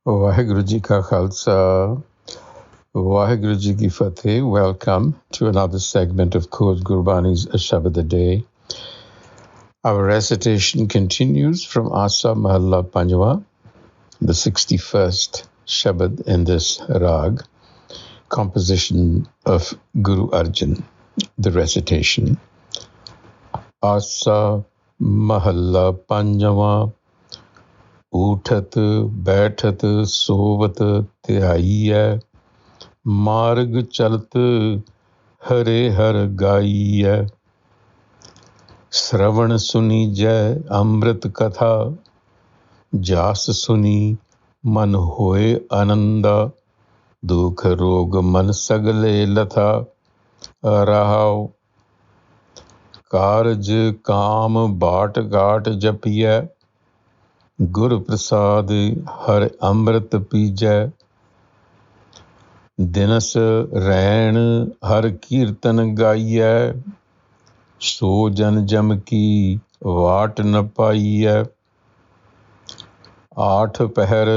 Waheguru Ji Ka Khalsa, Waheguru Ji Ki Fateh. Welcome to another segment of Koos Gurbani's a-sabad-a-day. Our recitation continues from Asa Mahalla Panjwa, the 61st Shabad in this Rag, composition of Guru Arjan. The recitation. Asa Mahalla Panjwa, Uthat Baithat Sovat Dhiaiai, Marg Chalat Hare Har Gaiai. Shravan suni jai amrit katha, jas suni man hoye ananda, dukh rog man sagale latha, rahav karj kaam baat gaat japiya, gur prasad har amrit pijai, dinas rain har kirtan gaiya, so jan jam ki vaat न पाइय, आठ पहर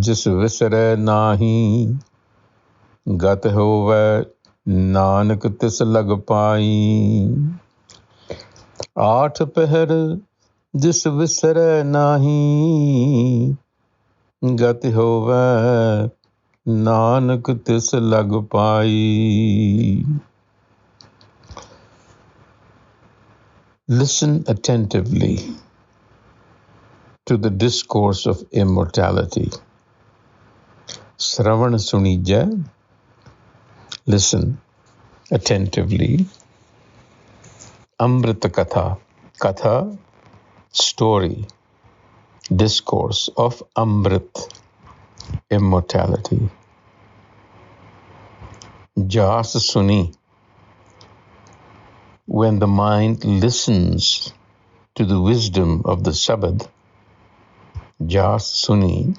जिस विसरै नाही, गत होवै नानक तिस लग पाई। आठ पहर जिस विसरै नाही, गत होवै नानक तिस लग पाई। Listen attentively to the discourse of immortality. Shravan sunija, listen attentively. Amrita katha, katha, story, discourse of Amrit, immortality. Jas suni, when the mind listens to the wisdom of the Sabad, Jas Suni,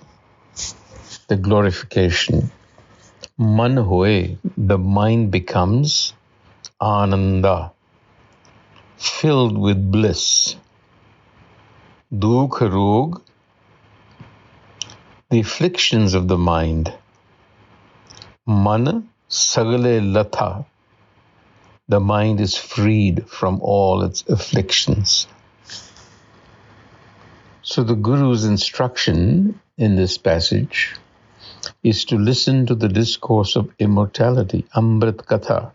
the glorification, Man Hoye, the mind becomes Ananda, filled with bliss. Dukh Rog, the afflictions of the mind. Man Sagale Latha, the mind is freed from all its afflictions. So the Guru's instruction in this passage is to listen to the discourse of immortality, Amrit Katha.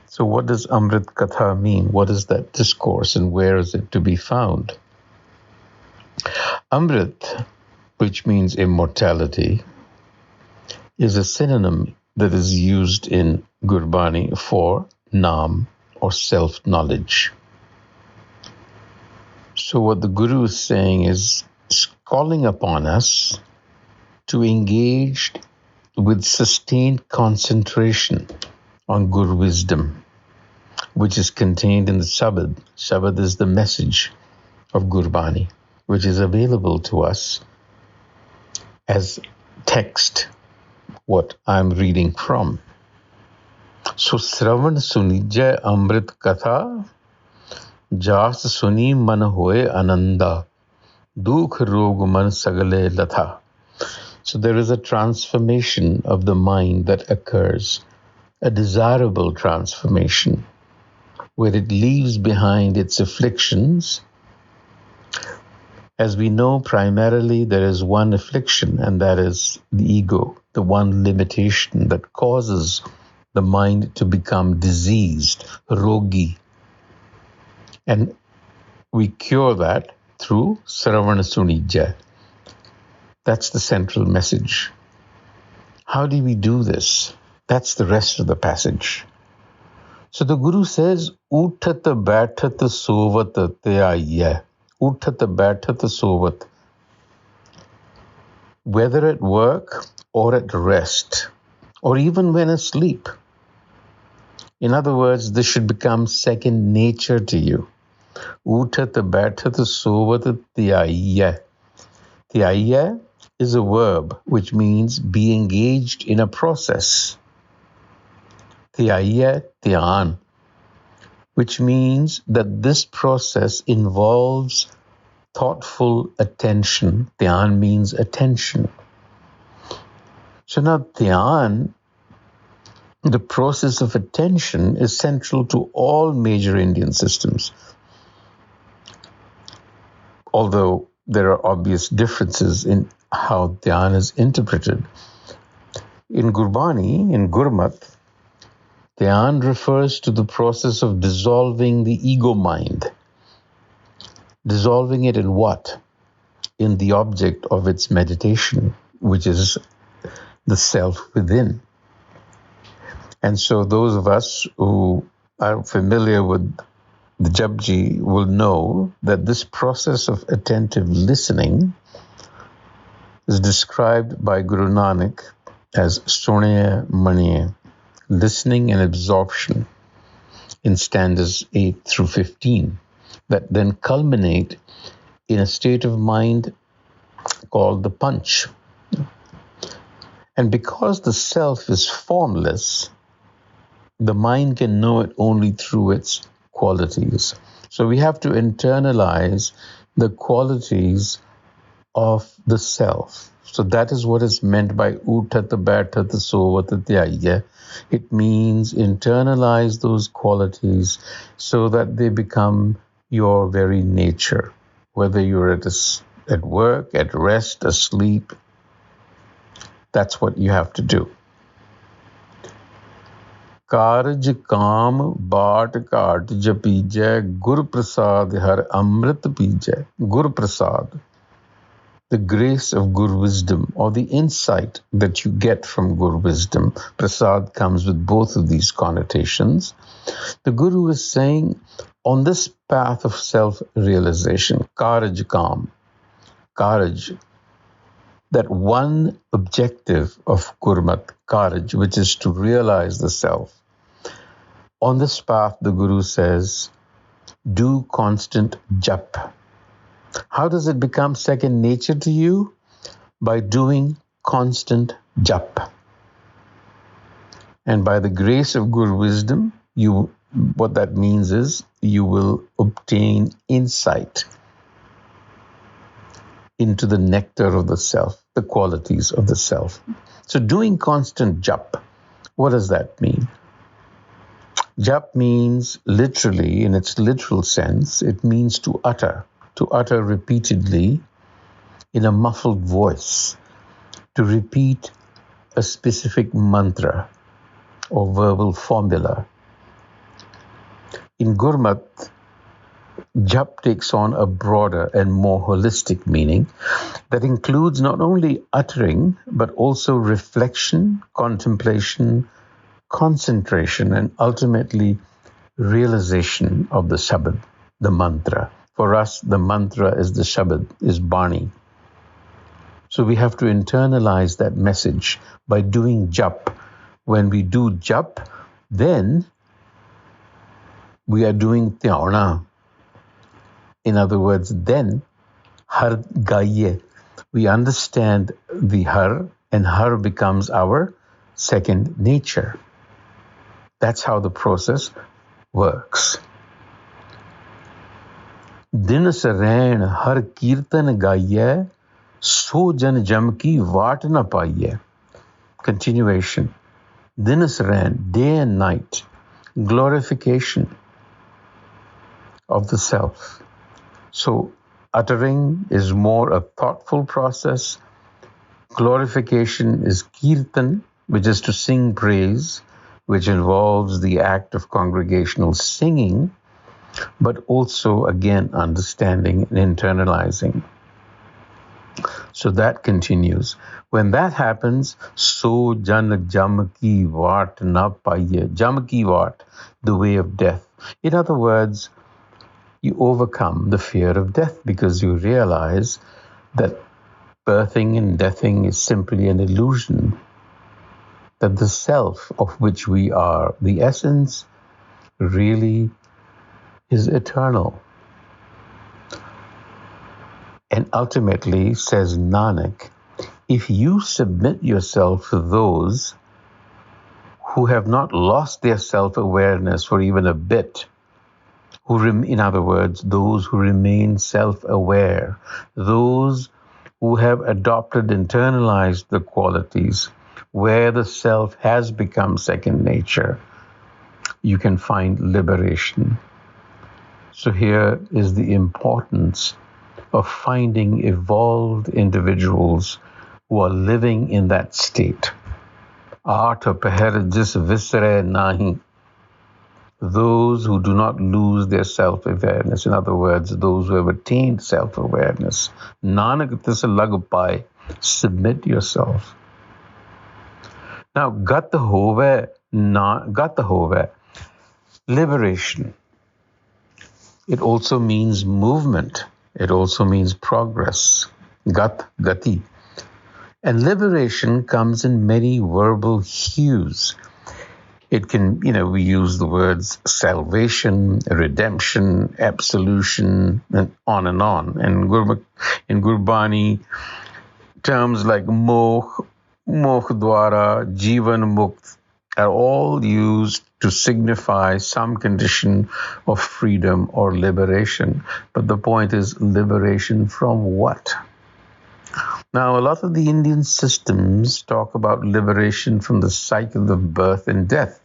So what does Amrit Katha mean? What is that discourse and where is it to be found? Amrit, which means immortality, is a synonym that is used in Gurbani for Naam or self-knowledge. So what the Guru is saying is calling upon us to engage with sustained concentration on Guru wisdom, which is contained in the Sabad. Sabad is the message of Gurbani, which is available to us as text, what I'm reading from. So Shravan suni jai amrit katha, jas suni man hoye ananda, dukh rog man sagale latha. So there is a transformation of the mind that occurs, a desirable transformation, where it leaves behind its afflictions. As we know, primarily there is one affliction, and that is the ego, the one limitation that causes the mind to become diseased, rogi. And we cure that through Shravana Sunija. That's the central message. How do we do this? That's the rest of the passage. So the Guru says, Uthat Baithat Sovat Dhiaiai. Uthat Baithat Sovat. Whether at work or at rest, or even when asleep. In other words, this should become second nature to you. Uthat Baithat Sovat Dhiaiai. Dhiaiai is a verb which means be engaged in a process. Dhiaiai, dhyan, which means that this process involves thoughtful attention. Dhyan means attention. So now dhyan, the process of attention, is central to all major Indian systems. Although there are obvious differences in how dhyan is interpreted. In Gurbani, in Gurmat, dhyan refers to the process of dissolving the ego mind. Dissolving it in what? In the object of its meditation, which is the self within. And so those of us who are familiar with the Japji will know that this process of attentive listening is described by Guru Nanak as Sunaya Maniya, listening and absorption, in stanzas 8 through 15, that then culminate in a state of mind called the Panch. And because the self is formless, the mind can know it only through its qualities. So we have to internalize the qualities of the self. So that is what is meant by Uthat Baithat Sovat Dhiaiai. It means internalize those qualities so that they become your very nature, whether you're at work, at rest, asleep. That's what you have to do. Karj Kam Bart Kart Japijai Gur Prasad Har Amrit Pijai. Gur Prasad, the grace of Gur wisdom, or the insight that you get from Gur wisdom. Prasad comes with both of these connotations. The Guru is saying, on this path of self-realization, Karaj Kam, Karaj, that one objective of Gurmat, Karaj, which is to realize the self. On this path, the Guru says, do constant jap. How does it become second nature to you? By doing constant jap. And by the grace of Guru wisdom, what that means is you will obtain insight into the nectar of the self, the qualities of the self. So doing constant jap, what does that mean? Jap means literally, in its literal sense, it means to utter repeatedly in a muffled voice, to repeat a specific mantra or verbal formula. In Gurmat, jap takes on a broader and more holistic meaning that includes not only uttering, but also reflection, contemplation, concentration, and ultimately realization of the sabad, the mantra. For us, the mantra is the sabad, is Bani. So we have to internalize that message by doing jap. When we do jap, then we are doing tyana. In other words, then har gaiye. We understand the har, and har becomes our second nature. That's how the process works. Din sarain har kirtan gaiye, so jan jam ki vaat na paiye. Continuation. Din sarain, day and night, glorification of the self. So uttering is more a thoughtful process. Glorification is kirtan, which is to sing praise, which involves the act of congregational singing, but also, again, understanding and internalizing. So that continues. When that happens, so jan jam ki vaat na paiye. Jam ki vaat, the way of death. In other words, you overcome the fear of death because you realize that birthing and deathing is simply an illusion, that the self of which we are, the essence, really is eternal. And ultimately, says Nanak, if you submit yourself to those who have not lost their self-awareness for even a bit, in other words, those who remain self-aware, those who have adopted, internalized the qualities, where the self has become second nature, you can find liberation. So here is the importance of finding evolved individuals who are living in that state. Art pehar jis visre nahi. Those who do not lose their self-awareness. In other words, those who have attained self-awareness. Nanak tis lag paye. Submit yourself. Now, gat hove, liberation. It also means movement. It also means progress. Gati. And liberation comes in many verbal hues. It can, we use the words salvation, redemption, absolution, and on and on. And in Gurbani, terms like moh dwara, jivan mukt are all used to signify some condition of freedom or liberation. But the point is, liberation from what? Now, a lot of the Indian systems talk about liberation from the cycle of birth and death.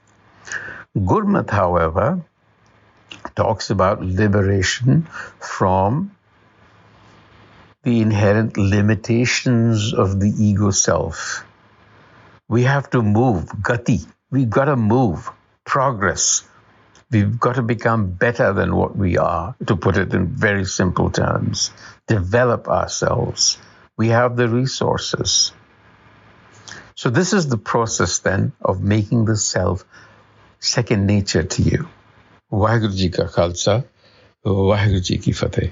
Gurmat, however, talks about liberation from the inherent limitations of the ego self. We have to move, gati. We've got to move, progress. We've got to become better than what we are, to put it in very simple terms. Develop ourselves. We have the resources. So this is the process then of making the self second nature to you. Waheguru Ji Ka Khalsa, Waheguru Ji Ki Fateh.